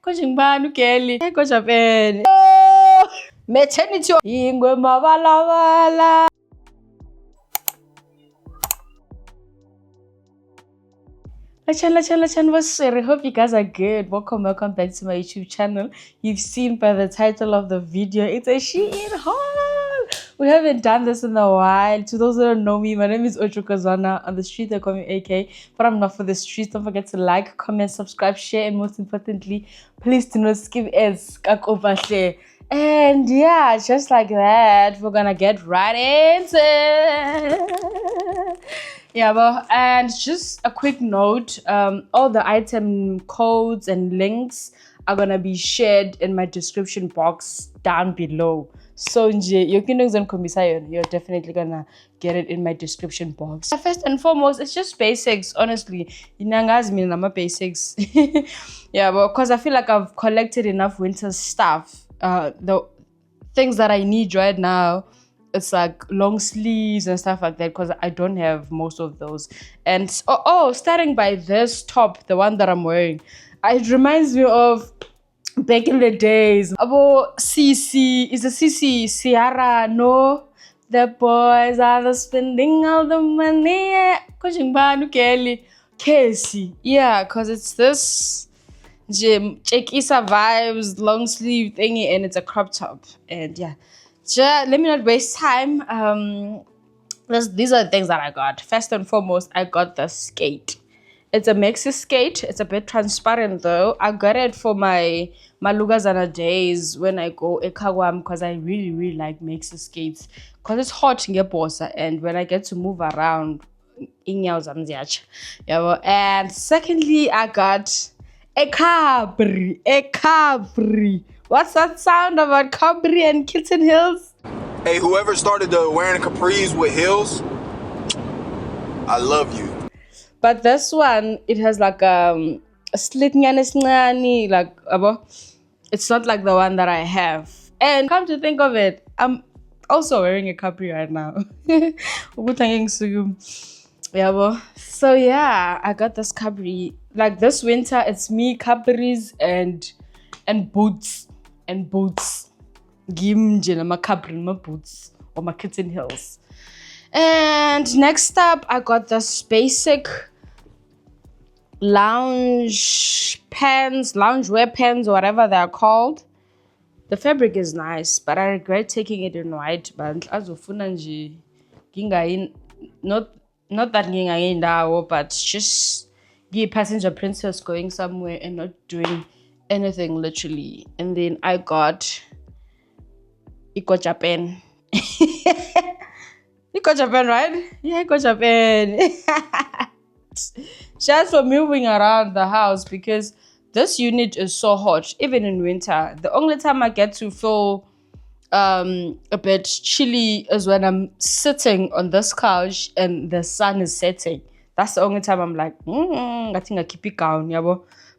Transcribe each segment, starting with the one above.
Kojimbanu Kelly. Hey, Coach Ben. Oh, maternity. Ingwe mabalabala. I hope you guys are good. Welcome back to my YouTube channel. You've seen by the title of the video, it's a Shein haul. We haven't done this in a while. To those who don't know me, my name is Ochukazana. On the street they call me AK, but I'm not for the streets. Don't forget to like, comment, subscribe, share, and most importantly, please do not skip ads. And yeah, just like that, we're gonna get right into it. Yeah, well, and just a quick note, all the item codes and links are gonna be shared in my description box down below. So you're definitely gonna get it in my description box. First and foremost, it's just basics, honestly. My basics. Yeah, but because I feel like I've collected enough winter stuff. The things that I need right now, it's like long sleeves and stuff like that, because I don't have most of those. And starting by this top, the one that I'm wearing, it reminds me of back in the days. About CC, is the CC Ciara? No, the boys are spending all the money. Kojimbanu Kelly, Casey, yeah, because it's this Chekisa vibes, long sleeve thingy, and it's a crop top. And yeah, let me not waste time. These are the things that I got. First and foremost, I got the skate. It's a maxi skate. It's a bit transparent though. I got it for my Lugazana days when I go Ekawam, because I really like maxi skates, because it's hot in Bosa, and when I get to move around, and secondly, I got a Capri. What's that sound about Capri and Kitten Hills? Hey, whoever started the wearing capris with heels, I love you. But this one, it has like a slit like it's not like the one that I have. And come to think of it, I'm also wearing a Capri right now. Yeah, well, so yeah, I got this Capri. Like this winter, it's me, Capris, and boots. Gimje, my Capri, my boots, or my Kitten Hills. And next up, I got this basic loungewear pants, whatever they're called. The fabric is nice, but I regret taking it in white. But as of not that nginga, but just be a passenger princess going somewhere and not doing anything literally. And then I got Iko Japan. Iko Japan, right? Yeah, Iko Japan. Just for moving around the house, because this unit is so hot, even in winter. The only time I get to feel a bit chilly is when I'm sitting on this couch and the sun is setting. That's the only time I'm like, I think I keep it down, yeah.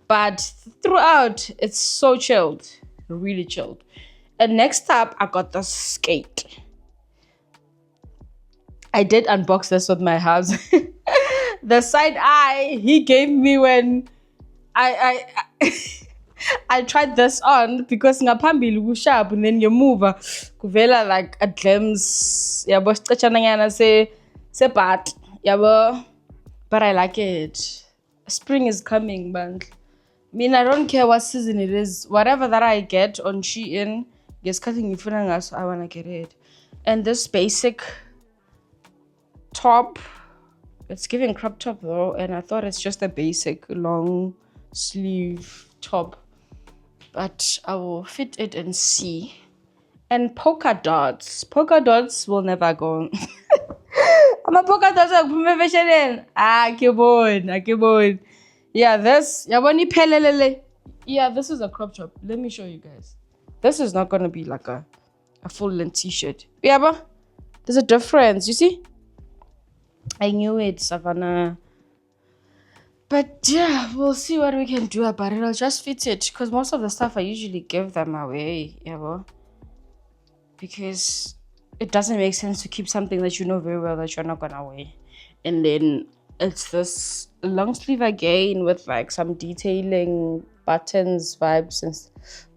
But throughout, it's so chilled, really chilled. And next up, I got the skate. I did unbox this with my husband. The side eye he gave me when I tried this on, because ngaphambili kusharp, and then you move kuvela like a glimpse yabo sicetshana se part yabo, but I like it. Spring is coming, but I don't care what season it is. Whatever that I get on Shein, I wanna get it. And this basic top, it's giving crop top though, and I thought it's just a basic long sleeve top, but I will fit it and see. And polka dots will never go. I'm a polka dots fashion. Yeah, this this is a crop top. Let me show you guys. This is not gonna be like a full length t-shirt. Yeah, but there's a difference, you see? I knew it, Savannah. But yeah, we'll see what we can do about it. I'll just fit it, because most of the stuff I usually give them away, because it doesn't make sense to keep something that you know very well that you're not gonna wear. And then it's this long sleeve again with like some detailing buttons, vibes, and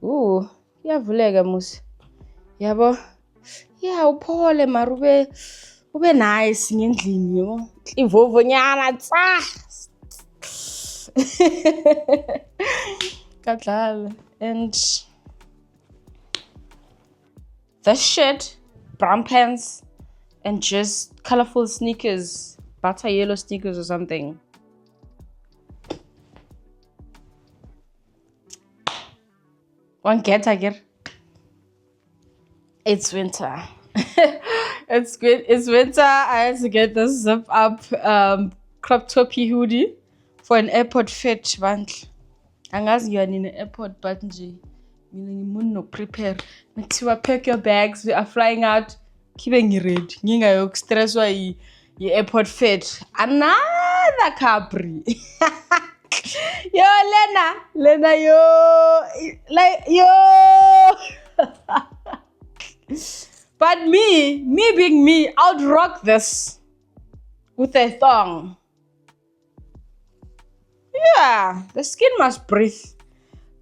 ooh, iyavuleka musi. Yabo. Yeah, uphole marube ube nice ngendlini yo. Ivovonyana tsa. Kadlala. And this shit, brown pants, and just colorful sneakers, butter yellow sneakers or something. One get I get. It's winter. It's good. It's winter. I had to get the zip up crop toppy hoodie for an airport fit. Bantle. Angazi you are in the airport, but nje. No prepare. Ntiwa pack your bags. We are flying out. Keeping ready. Nginga yok stress wa yi airport fit. Another Capri. Yo, Lena, yo, like yo. But me being me, I'd rock this with a thong. Yeah, the skin must breathe.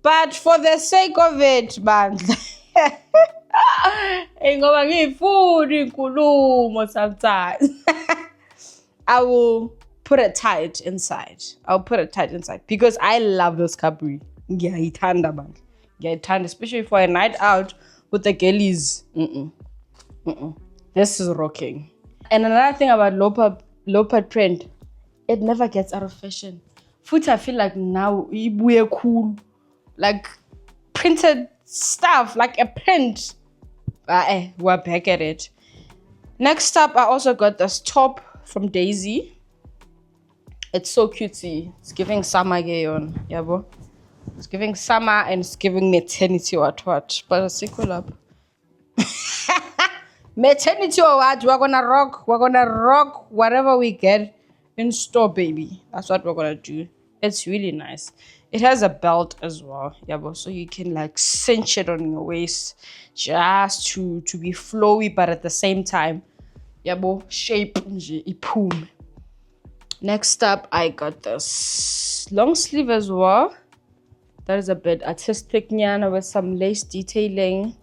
But for the sake of it, man, sometimes I will put it tight inside. I'll put it tight inside because I love this Capri. Yeah, especially for a night out with the girlies. This is rocking. And another thing about leopard print, it never gets out of fashion. Foot, I feel like now we're cool, like printed stuff, like a print. We're back at it. Next up, I also got this top from Daisy. It's so cutesy. It's giving summer gay on, yeah, bro. It's giving summer and it's giving maternity what. But a sequel up. Maternity or what? We're gonna rock whatever we get in store, baby. That's what we're gonna do. It's really nice. It has a belt as well, yeah, bro. So you can like cinch it on your waist just to be flowy, but at the same time, yeah, bro, shape ipum. Next up, I got this long sleeve as well. That is a bit artistic, nyana, with some lace detailing.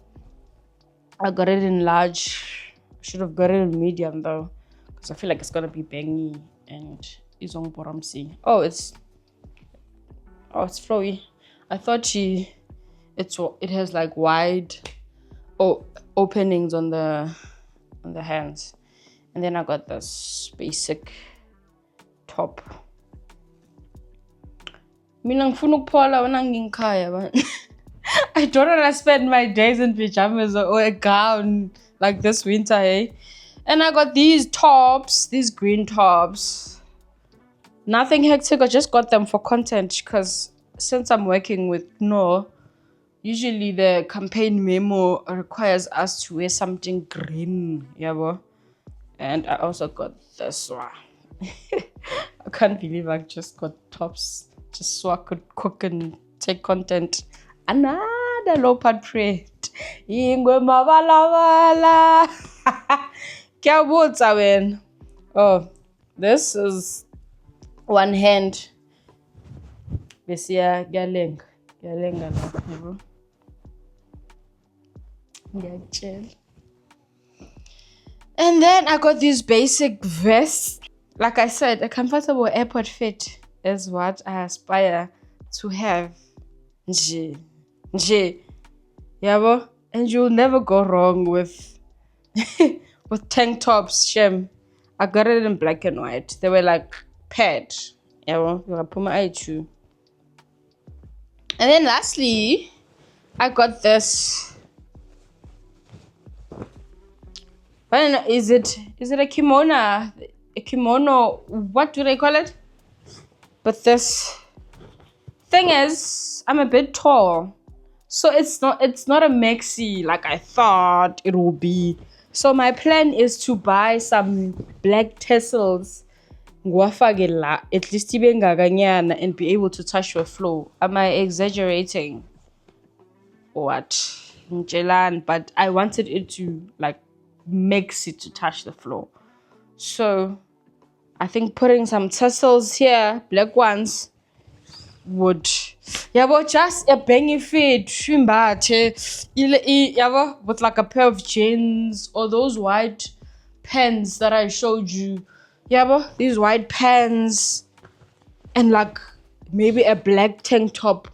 I got it in large. Should have got it in medium though, because I feel like it's gonna be bangy and it's on boramsi. Oh, it's flowy. I thought it has like wide openings on the hands, and then I got this basic top. Mina ngifuna ukuphola wena ngingikhaya man. I don't want to spend my days in pajamas or a gown like this winter, eh? And I got these tops, these green tops. Nothing hectic, I just got them for content because since I'm working with No, usually the campaign memo requires us to wear something green, yeah, bro? And I also got this one. I can't believe I just got tops just so I could cook and take content. Another leopard print. Ingwe mabalabala. Kyabutsa wen. Oh, this is one hand. Besia galenga. Galenga na. And then I got these basic vests. Like I said, a comfortable airport fit is what I aspire to have. Nje. Yabo? And you'll never go wrong with with tank tops, Shem. I got it in black and white. They were like paired. Yabo? You put my eye too. And then lastly, I got this. I don't know, is it a kimono? A kimono, what do they call it? But this thing is, I'm a bit tall, so it's not a maxi like I thought it would be. So my plan is to buy some black tassels, at least and be able to touch your flow. Am I exaggerating? What? But I wanted it to like mix it to touch the floor. So I think putting some tassels here, black ones, would Yabo, just a benefit, shimbathe, yabo, with like a pair of jeans or those white pants that I showed you. Yabo, these white pants and like maybe a black tank top.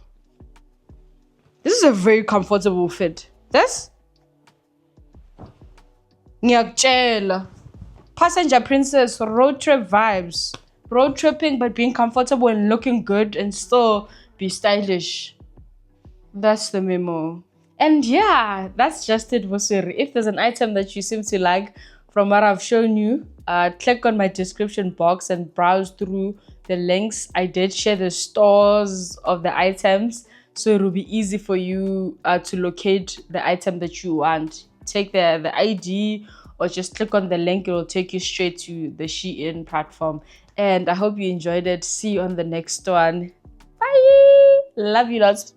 This is a very comfortable fit. This? Ngiyakutshela. Passenger Princess, road trip vibes. Road tripping but being comfortable and looking good and still be stylish. That's the memo. And yeah, that's just it, Vosiri. If there's an item that you seem to like from what I've shown you, click on my description box and browse through the links. I did share the stores of the items, so it will be easy for you to locate the item that you want. Take the ID or just click on the link. It will take you straight to the Shein platform. And I hope you enjoyed it. See you on the next one. Bye. Love you lots.